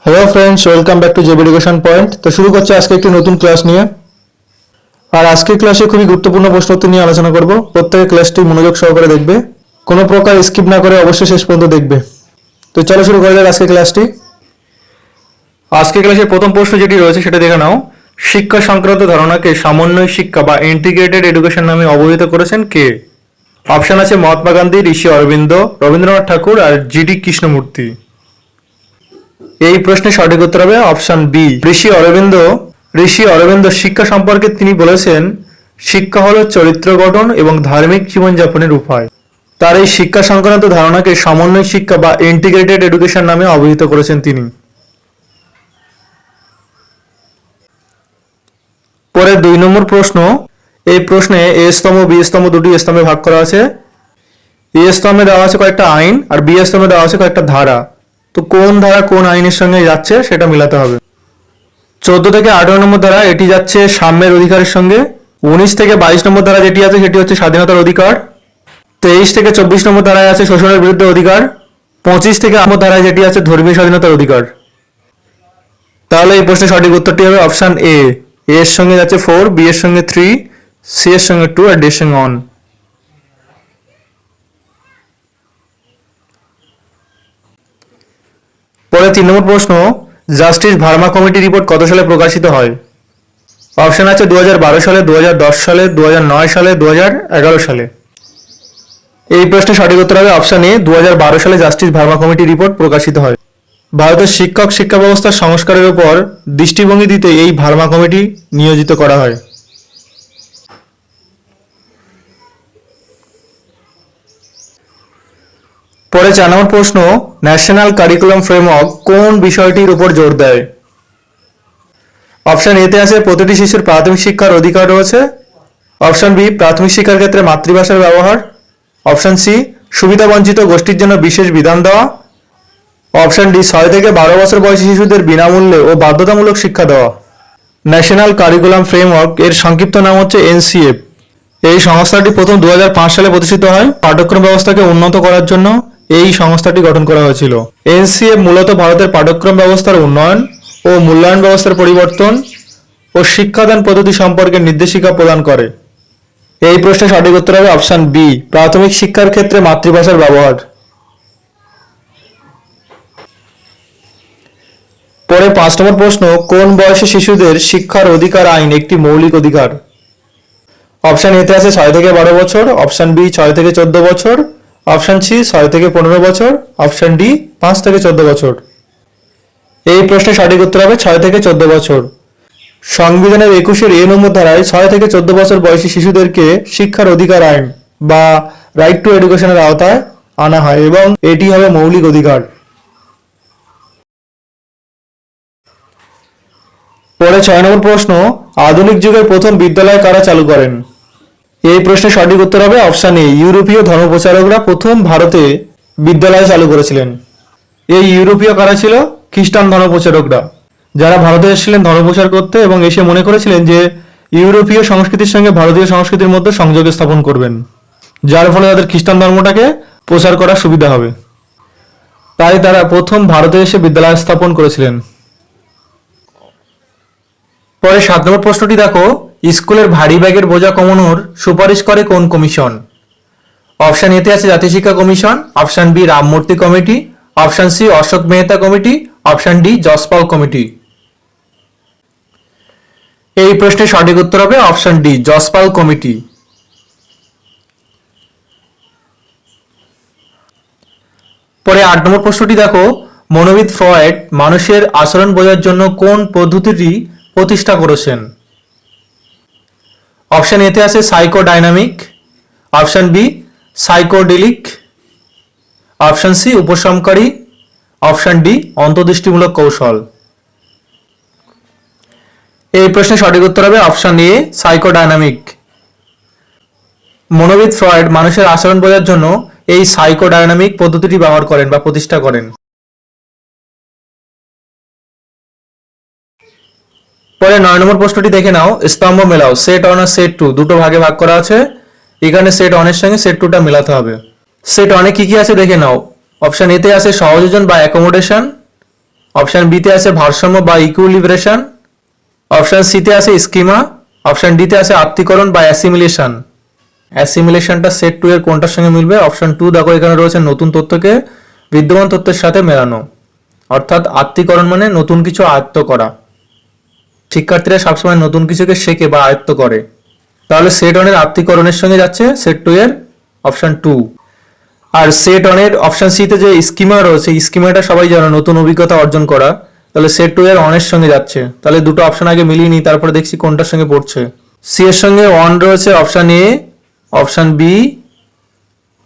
Hello friends, welcome back to JB education point. তো শুরু করছে আজকে একটি নতুন ক্লাস নিয়ে। আর আজকের ক্লাসে খুবই গুরুত্বপূর্ণ প্রশ্নোত্তর নিয়ে আলোচনা করব। প্রত্যেকের ক্লাসটি মনোযোগ সহকারে দেখবে, কোনো প্রকার স্কিপ না করে অবশ্যই শেষ পর্যন্ত দেখবে। তো চলো শুরু করা যাক আজকের ক্লাসটি। আজকের ক্লাসের প্রথম প্রশ্ন যেটি রয়েছে সেটা দেখে নাও। শিক্ষা সংক্রান্ত ধারণাকে সমন্বয় শিক্ষা বা ইন্টিগ্রেটেড এডুকেশন নামে অবহিত করেছেন কে? অপশন আছে মহাত্মা গান্ধী, ঋষি অরবিন্দ, রবীন্দ্রনাথ ঠাকুর আর জিডি কৃষ্ণমূর্তি। এই প্রশ্নের সঠিক উত্তর হবে অপশন বি, ঋষি অরবিন্দ। ঋষি অরবিন্দ শিক্ষা সম্পর্কে তিনি বলেছেন, শিক্ষা হলো চরিত্র গঠন এবং ধার্মিক জীবনযাপনের উপায়। তার এই শিক্ষা সংক্রান্ত ধারণাকে সমন্বয় শিক্ষা বা ইন্টিগ্রেটেড এডুকেশন নামে অভিহিত করেছেন তিনি। পরে 2 নম্বর প্রশ্ন। এই প্রশ্নে এ স্তম্ভ বি স্তম্ভ দুটি স্তম্ভে ভাগ করা আছে। এ স্তম্ভে দেওয়া আছে কয়েকটা আইন আর বি স্তম্ভে দেওয়া আছে কয়েকটা ধারা। তো কোন ধারা কোন আইনের সঙ্গে যাচ্ছে সেটা মিলাতে হবে। 14 থেকে 18 নম্বর ধারা এটি যাচ্ছে সাম্যের অধিকারের সঙ্গে। 19 থেকে 22 নম্বর ধারা যেটি আছে সেটি হচ্ছে স্বাধীনতার অধিকার। 23 থেকে 24 নম্বর ধারায় আছে শোষণের বিরুদ্ধে অধিকার। 25 থেকে 8 ধারায় যেটি আছে ধর্মীয় স্বাধীনতার অধিকার। তাহলে এই প্রশ্নের সঠিক উত্তরটি হবে অপশন এ। এর সঙ্গে যাচ্ছে 4, বি এর সঙ্গে 3, সি এর সঙ্গে 2 আর ডি এর সঙ্গে 1। পরে 3 নম্বর প্রশ্ন। জাস্টিস ভার্মা কমিটি রিপোর্ট কত সালে প্রকাশিত হয়? অপশন আছে 2012 সালে, 2010 সালে, 2009 সালে, 2011 সালে। এই প্রশ্নের সঠিক উত্তর হবে অপশন এ, 2012 সালে জাস্টিস ভার্মা কমিটি রিপোর্ট প্রকাশিত হয়। ভারতের শিক্ষা ব্যবস্থার সংস্কারের উপর দৃষ্টিভঙ্গি দিতে এই ভার্মা কমিটি নিয়োজিত করা হয়। পরে 4 নম্বর প্রশ্ন। ন্যাশনাল কারিকুলাম ফ্রেমওয়ার্ক কোন বিষয়টির উপর জোর দেয়? অপশন এতে আছে প্রতিটি শিশুর প্রাথমিক শিক্ষার অধিকার রয়েছে। অপশন বি, প্রাথমিক শিক্ষার ক্ষেত্রে মাতৃভাষার ব্যবহার। অপশন সি, সুবিধাবঞ্চিত গোষ্ঠীর জন্য বিশেষ বিধান দেওয়া। অপশন ডি, 6 থেকে 12 বছর বয়সী শিশুদের বিনামূল্যে ও বাধ্যতামূলক শিক্ষা দেওয়া। ন্যাশনাল কারিকুলাম ফ্রেমওয়ার্ক এর সংক্ষিপ্ত নাম হচ্ছে এনসিএফ। এই সংস্থাটি প্রথম 2005 সালে প্রতিষ্ঠিত হয়। পাঠ্যক্রম ব্যবস্থাকে উন্নত করার জন্য এই সংস্থাটি গঠন করা হয়েছিল। এনসিএফ মূলত ভারতের পাঠ্যক্রম ব্যবস্থার উন্নয়ন ও মূল্যায়ন ব্যবস্থার পরিবর্তন ও শিক্ষাদান পদ্ধতি সম্পর্কে নির্দেশিকা প্রদান করে। এই প্রশ্নের সঠিক উত্তর হবে অপশন বি, প্রাথমিক শিক্ষার ক্ষেত্রে মাতৃভাষার ব্যবহার। পরে 5 নম্বর প্রশ্ন। কোন বয়সী শিশুদের শিক্ষার অধিকার আইন একটি মৌলিক অধিকার? অপশন এতে আছে 6 থেকে 12 বছর, অপশন বি 6 থেকে 14 বছর, অপশন সি 6 থেকে 15 বছর, অপশন ডি 5 থেকে 14 বছর। এই প্রশ্নের সঠিক উত্তর হবে 6 থেকে 14 বছর। সংবিধানের 21 এ নম্বর ধারায় 6 থেকে 14 বছর বয়সী শিশুদেরকে শিক্ষার অধিকার আইন বা রাইট টু এডুকেশনের আওতায় আনা হয় এবং এটি হবে মৌলিক অধিকার। পরে 6 নম্বর প্রশ্ন। আধুনিক যুগের প্রথম বিদ্যালয় কারা চালু করেন? এই প্রশ্নের সঠিক উত্তর হবে অপশন এ, ইউরোপীয় ধর্মপ্রচারকরা প্রথম ভারতে বিদ্যালয় চালু করেছিলেন। এই ইউরোপীয় কারা ছিল? খ্রিস্টান ধর্মপ্রচারকরা, যারা ভারতে এসেছিলেন ধর্মপ্রচার করতে এবং এসে মনে করেছিলেন যে ইউরোপীয় সংস্কৃতির সঙ্গে ভারতীয় সংস্কৃতির মধ্যে সংযোগ স্থাপন করবেন, যার ফলে তাদের খ্রিস্টান ধর্মটাকে প্রচার করার সুবিধা হবে। তাই তারা প্রথম ভারতে এসে বিদ্যালয় স্থাপন করেছিলেন। পরে 7 নম্বর প্রশ্নটি দেখো। স্কুলের ভারী ব্যাগের বোঝা কমানোর সুপারিশ করে কোন কমিশন? অপশন এতে আছে জাতীয় শিক্ষা commission, option B Ramamurthy committee, option C Ashok Mehta committee, option D Yashpal committee. এই প্রশ্নের সঠিক উত্তর হবে অপশন ডি, যশপাল কমিটি। পরে 8 নম্বর প্রশ্নটি দেখো। মনোবিদ ফ্রয়েড মানুষের আচরণ বোঝার জন্য কোন পদ্ধতিটি প্রতিষ্ঠা করেছেন? অপশন এতে আছে psychodynamic, option B psychedelic, option C উপশমকারী, অপশন ডি অন্তর্দৃষ্টিমূলক কৌশল। এই প্রশ্নের সঠিক উত্তর হবে অপশন এ, সাইকোডাইনামিক। মনোবিদ ফ্রয়েড মানুষের আচরণ বোঝার জন্য এই সাইকোডাইনামিক পদ্ধতিটি ব্যবহার করেন বা প্রতিষ্ঠা করেন। পরে 9 নম্বর প্রশ্নটি দেখে নাও। স্তম্ভ মেলাও, সেট 1 আর সেট 2 দুটো ভাগে ভাগ করা আছে। এখানে সেট 1 এর সঙ্গে সেট 2টা মেলাতে হবে। সেট 1 এ কি কি আছে দেখে নাও। অপশন এতে আছে সহযোজন বা অ্যাকোমোডেশন, অপশন বি তে আছে ভারসাম্য বা ইকুইলিব্রেশন, অপশন সি তে আছে স্কিমা, অপশন ডি তে আছে আত্তীকরণ বা অ্যাসিমিলেশন। অ্যাসিমিলেশনটা সেট 2 এর কোনটার সঙ্গে মিলবে? অপশন 2 দেখো এখানে রয়েছে নতুন তথ্যকে বিদ্যমান তথ্যের সাথে মেলানো, অর্থাৎ আত্তীকরণ মানে নতুন কিছু আয়ত্ত করা। শিক্ষার্থীরা সবসময় নতুন কিছুকে শেখে বা আয়ত্ত করে, তাহলে সেট 1 এর আত্তীকরণের সঙ্গে যাচ্ছে সেট 2 এর অপশন 2। আর সেট 1 এর অপশন সি তে যে স্কিমা রয়েছে, স্কিমাটা সবাই জানো নতুন অভিজ্ঞতা অর্জন করা, তাহলে সেট 2 এর 1 এর সঙ্গে যাচ্ছে। তাহলে দুটো অপশন আগে মিলিয়ে নিই, তারপরে দেখছি কোনটার সঙ্গে পড়ছে। সি এর সঙ্গে 1 রয়েছে অপশন এ, অপশন বি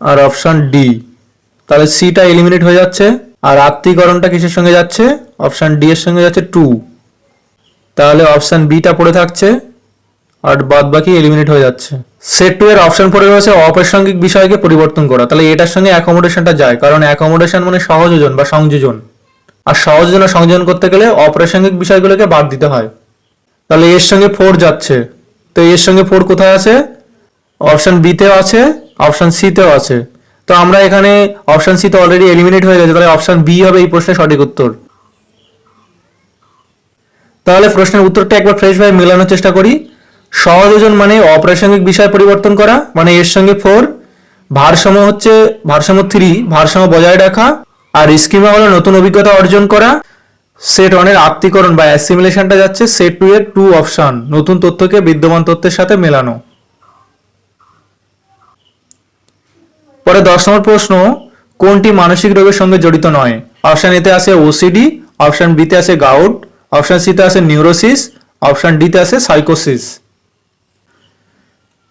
আর অপশন ডি, তাহলে সিটা এলিমিনেট হয়ে যাচ্ছে। আর আত্তীকরণটা কিসের সঙ্গে যাচ্ছে? অপশন ডি এর সঙ্গে যাচ্ছে 2, তাহলে অপশন বিটা পড়ে থাকছে আর বাদ বাকি এলিমিনেট হয়ে যাচ্ছে। সেট 2 এর অপশন 4 রয়েছে অপ্রাসঙ্গিক বিষয়কে পরিবর্তন করা, তাহলে এটার সঙ্গে অ্যাকোমোডেশনটা যায়, কারণ অ্যাকোমোডেশন মানে সহযোজন বা সংযোজন, আর সহযোজন ও সংযোজন করতে গেলে অপ্রাসঙ্গিক বিষয়গুলোকে বাদ দিতে হয়। তাহলে এর সঙ্গে 4 যাচ্ছে, তো এর সঙ্গে 4 কোথায় আছে? অপশন বি তেও আছে, অপশন সি তেও আছে। তো আমরা এখানে অপশন সি তো অলরেডি এলিমিনেট হয়ে গেছে, তাহলে অপশন বি হবে এই প্রশ্নের সঠিক উত্তর। তাহলে প্রশ্নের উত্তরটা একবার ফ্রেশ ভাবে মেলানোর চেষ্টা করি। সহযোজন মানে অপ্রাসঙ্গিক বিষয় পরিবর্তন করা, মানে এর সঙ্গে 4, ভারসাম্য হচ্ছে ভারসাম্য 3, ভারসাম্য বজায় রাখা, আর স্কিমা হলো নতুন অভিজ্ঞতা অর্জন করা। সেট 1 এর আত্তীকরণ বা অ্যাসিমিলেশনটা যাচ্ছে সেট 2 এর 2 অপশন, নতুন তথ্যকে বিদ্যমান তথ্যের সাথে মেলানো। পরে 10 নম্বর প্রশ্ন, কোনটি মানসিক রোগের সঙ্গে জড়িত নয়? অপশন এতে আছে ওসিডি, অপশন বি তে আছে গাউট, অপশন সি তে আছে নিউরোসিস, অপশন ডি তে আছে সাইকোসিস।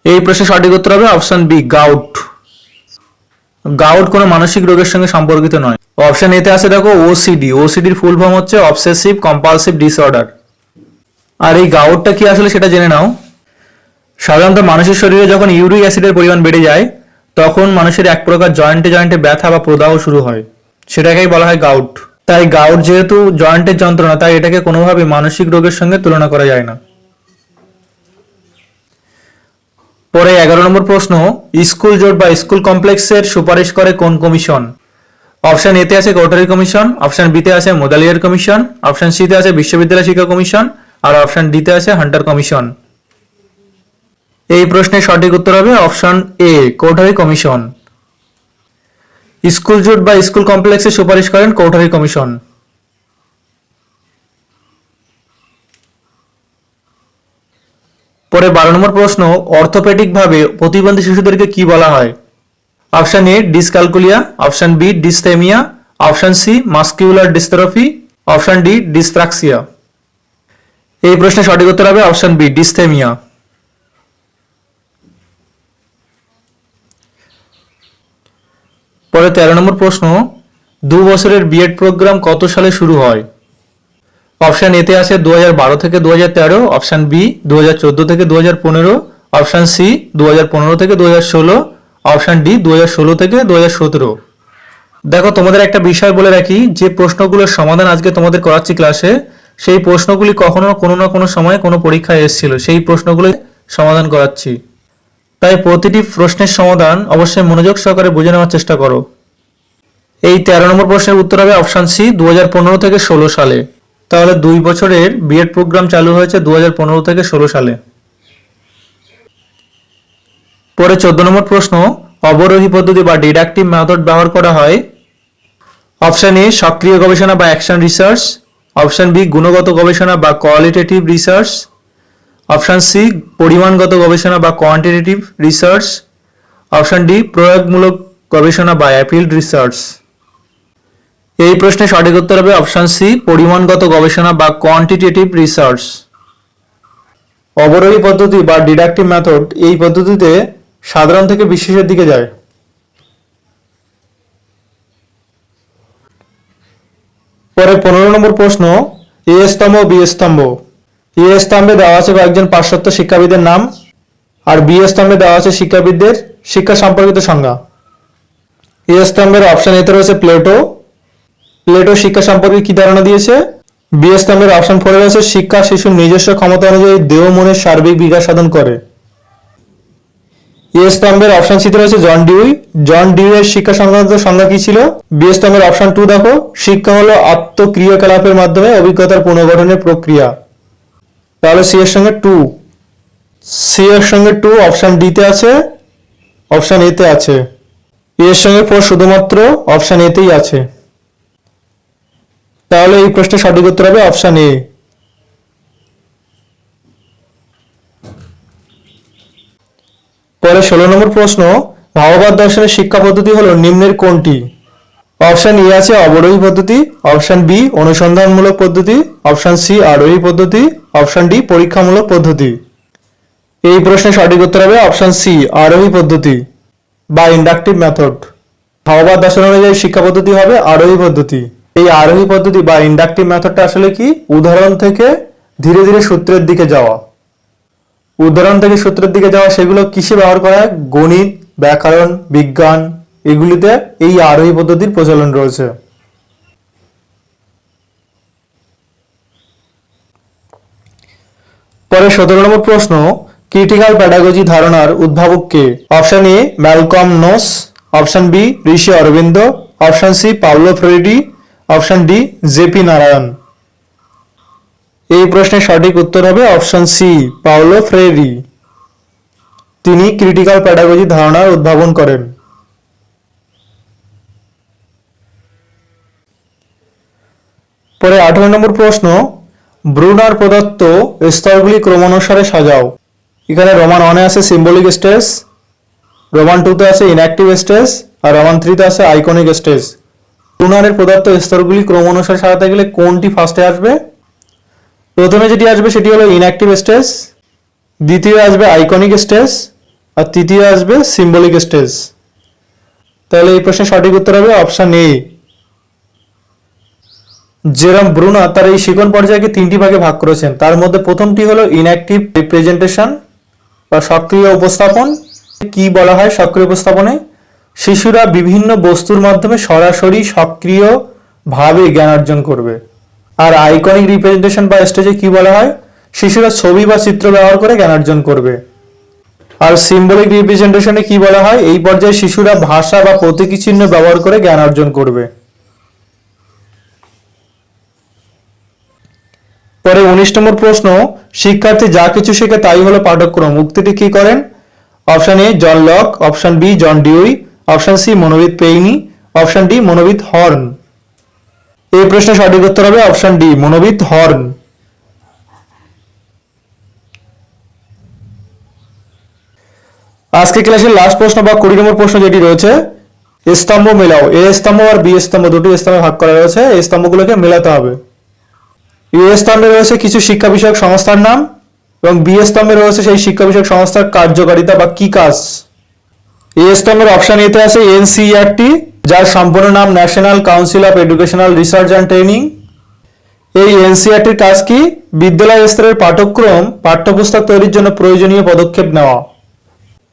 এই প্রশ্নের সঠিক উত্তর হবে অপশন বি গাউট। গাউট কোনো মানসিক রোগের সঙ্গে সম্পর্কিত নয়। অপশন এতে আছে দেখো ওসিডি, ওসিডির ফুল ফর্ম হচ্ছে অবসেসিভ কম্পালসিভ ডিসঅর্ডার। আর এই গাউটটা কি আসলে সেটা জেনে নাও। সাধারণত মানুষের শরীরে যখন ইউরিক অ্যাসিডের পরিমাণ বেড়ে যায়, তখন মানুষের এক প্রকার জয়েন্টে জয়েন্টে ব্যথা বা প্রদাহ শুরু হয়, সেটাকেই বলা হয় গাউট। তাই গাউট যেহেতু জয়েন্টের যন্ত্রণা, তাই এটাকে কোনোভাবে মানসিক রোগের সঙ্গে তুলনা করা যায় না। পরে 11 নম্বর প্রশ্ন, স্কুল জোট বা স্কুল কমপ্লেক্সের সুপারিশ করে কোন কমিশন? অপশন এতে আছে কোটারি কমিশন, অপশন বিতে আছে মোদালিয়ার কমিশন, অপশন সিতে আছে বিশ্ববিদ্যালয় শিক্ষা কমিশন, আর অপশন ডিতে আছে হান্টার কমিশন। এই প্রশ্নের সঠিক উত্তর হবে অপশন এ কোটারি কমিশন। স্কুল জোট বা স্কুল কমপ্লেক্সে সুপারিশ করেন কোটারি কমিশন। পরে 12 নম্বর প্রশ্ন, অর্থোপেডিক ভাবে প্রতিবন্ধী শিশুদেরকে কি বলা হয়? Option A dyscalculia, option B dysthymia, option C muscular dystrophy, option D dyspraxia. এই প্রশ্নের সঠিক উত্তর হবে অপশন বি ডিসথেমিয়া। পরে 13 নম্বর প্রশ্ন, 2 বছরের বিএড প্রোগ্রাম কত সালে শুরু হয়? অপশন এতে আছে 2012 থেকে 2013, অপশন বি 2014 থেকে 2015, অপশন সি 2015 থেকে 2016, অপশন ডি 2016 থেকে 2017। দেখো তোমাদের একটা বিষয় বলে রাখি, যে প্রশ্নগুলোর সমাধান আজকে তোমাদের করাচ্ছি ক্লাসে, সেই প্রশ্নগুলি কখনো কোনো না কোনো সময় কোনো পরীক্ষায় এসেছিল, সেই প্রশ্নগুলি সমাধান করাচ্ছি। তাই প্রতিটি প্রশ্নের সমাধান অবশ্যই মনোযোগ সহকারে বুঝে নেওয়ার চেষ্টা করো। এই 13 নম্বর প্রশ্নের উত্তর হবে অপশন সি 2015 থেকে 16 সালে। তাহলে 2 বছরের বিএড প্রোগ্রাম চালু হয়েছে 2015 থেকে 16 সালে। পরে 14 নম্বর প্রশ্ন, অবরোহী পদ্ধতি বা ডিডাকটিভ মেথড ব্যবহার করা হয়? অপশন এ সক্রিয় গবেষণা বা অ্যাকশন রিসার্চ, অপশন বি গুণগত গবেষণা বা কোয়ালিটেটিভ রিসার্চ, অপশন সি পরিমাণগত গবেষণা বা কোয়ান্টিটেটিভ রিসার্চ, অপশন ডি প্রয়োগমূলক গবেষণা বা অ্যাপ্লাইড রিসার্চ। এই প্রশ্নের সঠিক উত্তর হবে অপশন সি পরিমাণগত গবেষণা বা কোয়ান্টিটেটিভ রিসার্চ। অবরোহী পদ্ধতি বা ডিডাকটিভ মেথড, এই পদ্ধতিতে সাধারণ থেকে বিশেষের দিকে যায়। পরে 15 নম্বর প্রশ্ন, এ স্তম্ভ বি স্তম্ভ। এ স্তম্ভে দেওয়া আছে কয়েকজন পাশ্চাত্য শিক্ষাবিদের নাম, আর বি স্তম্ভে দেওয়া আছে শিক্ষাবিদদের শিক্ষা সম্পর্কিত সংজ্ঞা। এ স্তম্ভের অপশন এতে রয়েছে প্লেটো, প্লেটো শিক্ষা সম্পর্কে কি ধারণা দিয়েছে? বি স্তম্ভের অপশন 4 রয়েছে শিক্ষা শিশুর নিজস্ব ক্ষমতা অনুযায়ী দেহ মনের সার্বিক বিকাশ সাধন করে। এ স্তম্ভের অপশন সিতে রয়েছে জন ডিউই। জন ডিউয়ের শিক্ষা সংক্রান্ত সংজ্ঞা কি ছিল? বি স্তম্ভের অপশন 2 দেখো, শিক্ষা হলো আত্মক্রিয়াকলাপের মাধ্যমে অভিজ্ঞতার পুনর্গঠনের প্রক্রিয়া। তাহলে সি এর সঙ্গে 2, সি এর সঙ্গে 2 অপশন ডি তে আছে, অপশন এ তে আছে। এর সঙ্গে 4 শুধুমাত্র অপশন এ তেই আছে। তাহলে এই প্রশ্নের সঠিক উত্তর হবে অপশন এ। পরে 16 নম্বর প্রশ্ন, ভাববাদ দর্শনের শিক্ষা পদ্ধতি হলো নিম্নের কোনটি? অপশন এ আছে অবরোহী পদ্ধতি, অপশন বি অনুসন্ধানমূলক পদ্ধতি, অপশন সি আরোহী পদ্ধতি, অপশন ডি পরীক্ষামূলক পদ্ধতি। এই প্রশ্নের সঠিক উত্তর হবে অপশন সি আরোহী পদ্ধতি বা ইন্ডাকটিভ মেথড। ভাববাদ দর্শন অনুযায়ী শিক্ষা পদ্ধতি হবে আরোহী পদ্ধতি। এই আরোহী পদ্ধতি বা ইন্ডাকটিভ মেথডটা আসলে কি? উদাহরণ থেকে ধীরে ধীরে সূত্রের দিকে যাওয়া। উদাহরণ থেকে সূত্রের দিকে যাওয়া, সেগুলো কিসে ব্যবহার করা হয়? গণিত, ব্যাকরণ, বিজ্ঞান, এগুলিতে এই আরোহী পদ্ধতির প্রচলন রয়েছে। পরে 17 নম্বর প্রশ্ন, ক্রিটিক্যাল প্যাডাগজি ধারণার উদ্ভাবক কে? Option A Malcolm Knowles, option B Rishi Aurobindo, option C Paulo Freire, option D JP Narayan. এই প্রশ্নের সঠিক উত্তর হবে অপশন সি পাওলো ফ্রেডি। তিনি ক্রিটিক্যাল প্যাডাগজি ধারণার উদ্ভাবন করেন। পরে 18 নম্বর প্রশ্ন, ব্রুনার প্রদত্ত স্তরগুলি ক্রমানুসারে সাজাও। এখানে রোমান 1 এ আছে সিম্বলিক স্টেজ, রোমান 2 তে আছে ইনঅ্যাক্টিভ স্টেজ, আর রোমান 3 তে আছে আইকনিক স্টেজ। ব্রুনারের প্রদত্ত স্তরগুলি ক্রমানুসারে সাজাতে গেলে কোনটি ফার্স্টে আসবে? প্রথমে যেটি আসবে সেটি হলো ইনঅ্যাক্টিভ স্টেজ, দ্বিতীয় আসবে আইকনিক স্টেজ, আর তৃতীয় আসবে সিম্বলিক স্টেজ। তাহলে এই প্রশ্নের সঠিক উত্তর হবে অপশন এ। জেরম ব্রুনার তার এই শিখন পর্যায়কে 3টি ভাগে ভাগ করেছেন। তার মধ্যে প্রথমটি হলো ইনঅ্যাক্টিভ রিপ্রেজেন্টেশন বা সক্রিয় উপস্থাপন। কি বলা হয় সক্রিয় উপস্থাপনে? শিশুরা বিভিন্ন বস্তুর মাধ্যমে সরাসরি সক্রিয় ভাবে জ্ঞান অর্জন করবে। আর আইকনিক রিপ্রেজেন্টেশন বা স্টেজে কি বলা হয়? শিশুরা ছবি বা চিত্র ব্যবহার করে জ্ঞান অর্জন করবে। আর সিম্বলিক রিপ্রেজেন্টেশনে কি বলা হয়? এই পর্যায়ে শিশুরা ভাষা বা প্রতীকী চিহ্ন ব্যবহার করে জ্ঞান অর্জন করবে। পরে 19 নম্বর প্রশ্ন, শিক্ষার্থী যা কিছু শেখে তাই হলো পাঠ্যক্রম। উক্তিটি কি করেন? Option A John Locke, option B John Dewey, option C মনোবিদ পেইনি, অপশন ডি মনোবিদ হর্ন। এই প্রশ্নের সঠিক উত্তর হবে অপশন ডি মনোবিদ হর্ন। আজকে ক্লাসের লাস্ট প্রশ্ন বা 20 নম্বর প্রশ্ন যেটি রয়েছে, স্তম্ভ মেলাও। এ স্তম্ভ আর বি স্তম্ভ দুটি স্তম্ভে ভাগ করা রয়েছে, এই স্তম্ভগুলোকে মেলাতে হবে। এ স্তম্ভে রয়েছে কিছু শিক্ষা বিষয়ক সংস্থার নাম এবং বি স্তম্ভে রয়েছে সেই শিক্ষা বিষয়ক সংস্থার কার্যকারিতা বা কি কাজ। এ স্তম্ভের অপশন এতে আছে এনসিইআরটি, যার সম্পূর্ণ নাম national council of educational research and training. এই এনসিইআরটির কাজ কি? বিদ্যালয় স্তরের পাঠ্যক্রম পাঠ্যপুস্তক তৈরির জন্য প্রয়োজনীয় পদক্ষেপ নেওয়া।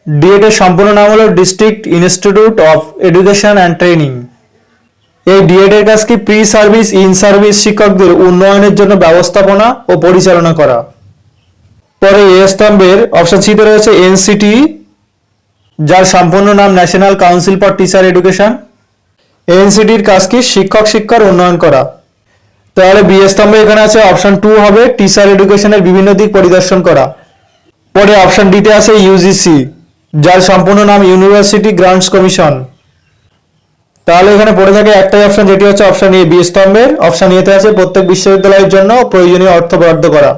ডিএড এর সম্পূর্ণ নাম হলো district institute of education and training. এই ডিএড এর কাজ কি? প্রি সার্ভিস ইন সার্ভিস শিক্ষকদের উন্নয়নের জন্য ব্যবস্থাপনা ও পরিচালনা করা। পরে এ স্তম্ভের অপশন সি তে রয়েছে এনসিটি, যার সম্পূর্ণ নাম national council for teacher education. এনসিটির কাজ কি? শিক্ষক শিক্ষার উন্নয়ন করা। তাহলে বি স্তম্ভে এখানে আছে অপশন 2 হবে টিচার এডুকেশনের বিভিন্ন দিক পরিদর্শন করা। পরে অপশন ডি তে আছে ইউজিসি, যার সম্পূর্ণ নাম ইউনিভার্সিটি গ্রান্টস কমিশন। তাহলে এখানে পড়ে থাকে একটাই অপশন, যেটি হচ্ছে অপশন এ বি স্তম্ভের। অপশন এ তে আছে প্রত্যেক বিশ্ববিদ্যালয়ের জন্য প্রয়োজনীয় অর্থ বরাদ্দ করা।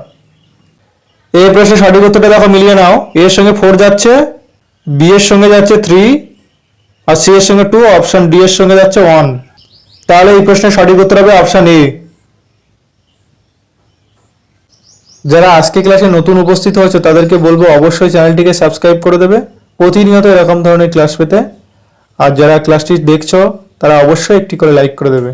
এই প্রশ্নের সঠিক উত্তরটা দেখো, মিলিয়ে নাও। এর সঙ্গে 4 যাচ্ছে, বি এর সঙ্গে যাচ্ছে 3, আর সি এর সঙ্গে 2, অপশন ডি এর সঙ্গে যাচ্ছে 1। তাহলে এই প্রশ্নের সঠিক উত্তর হবে অপশন এ। যারা আজকে ক্লাসে নতুন উপস্থিত হয়েছে তাদেরকে বলবো অবশ্যই চ্যানেলটিকে সাবস্ক্রাইব করে দেবে প্রতিনিয়ত এরকম ধরনের ক্লাস পেতে। আর যারা ক্লাসটি দেখছো তারা অবশ্যই একটি করে লাইক করে দেবে।